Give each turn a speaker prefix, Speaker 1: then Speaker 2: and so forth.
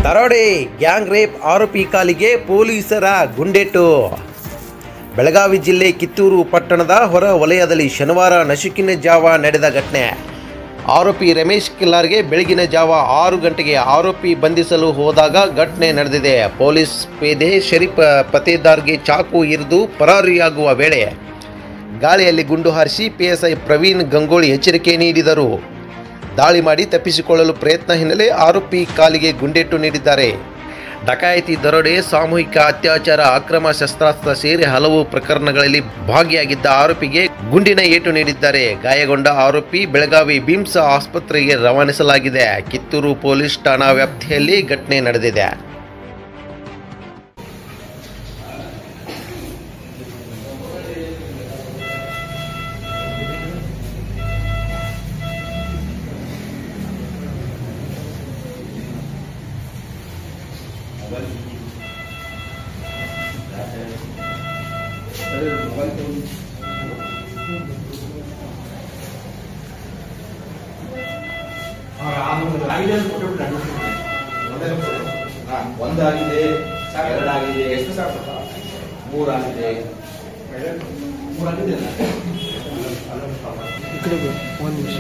Speaker 1: ದರೋಡೆ gang rape ಆರೋಪಿ ಕಾಲಿಗೆ ಪೊಲೀಸರ ಗುಂಡೇಟು. ಬೆಳಗಾವಿ ಜಿಲ್ಲೆ ಕಿತ್ತೂರು ಪಟ್ಟಣದ ಹೊರ ವಲಯದಲ್ಲಿ ಶನಿವಾರ ನಸುಕಿನ ಜಾವ ನಡೆದ ಘಟನೆ. ಆರೋಪಿ ರಮೇಶ್ ಕಿಲ್ಲಾರ್ಗೆ ಬೆಳಗಿನ ಜಾವ 6 ಗಂಟೆಗೆ ಆರೋಪಿ ಬಂಧಿಸಲು ಹೋದಾಗ ಘಟನೆ ನಡೆದಿದೆ. ಪೊಲೀಸ್ ಪೇದೆ ಶರೀಫ್ ಪತೇದಾರ್ಗೆ ಚಾಕು ಇರಿದು ಪರಾರಿಯಾಗುವ ವೇಳೆ ಗಾಳಿಯಲ್ಲಿ ಗುಂಡು ಹಾರಿಸಿ ಪಿಎಸ್ಐ ಪ್ರವೀಣ್ ಗಂಗೋಳಿ ಎಚ್ಚರಿಕೆ ನೀಡಿದರು. ದಾಳಿ ಮಾಡಿ ತಪ್ಪಿಸಿಕೊಳ್ಳಲು ಪ್ರಯತ್ನ ಹಿನ್ನೆಲೆ ಆರೋಪಿ ಕಾಲಿಗೆ ಗುಂಡೇಟು ನೀಡಿದ್ದಾರೆ. ಡಕಾಯಿತಿ, ದರೋಡೆ, ಸಾಮೂಹಿಕ ಅತ್ಯಾಚಾರ, ಅಕ್ರಮ ಶಸ್ತ್ರಾಸ್ತ್ರ ಸೇರಿ ಹಲವು ಪ್ರಕರಣಗಳಲ್ಲಿ ಭಾಗಿಯಾಗಿದ್ದ ಆರೋಪಿಗೆ ಗುಂಡಿನ ಏಟು ನೀಡಿದ್ದಾರೆ. ಗಾಯಗೊಂಡ ಆರೋಪಿ ಬೆಳಗಾವಿ ಬಿಮ್ಸ್ ಆಸ್ಪತ್ರೆಗೆ ರವಾನಿಸಲಾಗಿದೆ. ಕಿತ್ತೂರು ಪೊಲೀಸ್ ಠಾಣಾ ವ್ಯಾಪ್ತಿಯಲ್ಲಿ ಘಟನೆ ನಡೆದಿದೆ.
Speaker 2: ಒಂದಾಗಿದೆ, ಎರಡಾಗಿದೆ, ಎಷ್ಟು ಸಾಕು? ಮೂರಾಗಿದೆ, ಮೂರಾಗಿದೆ. ಒಂದು ನಿಮಿಷ.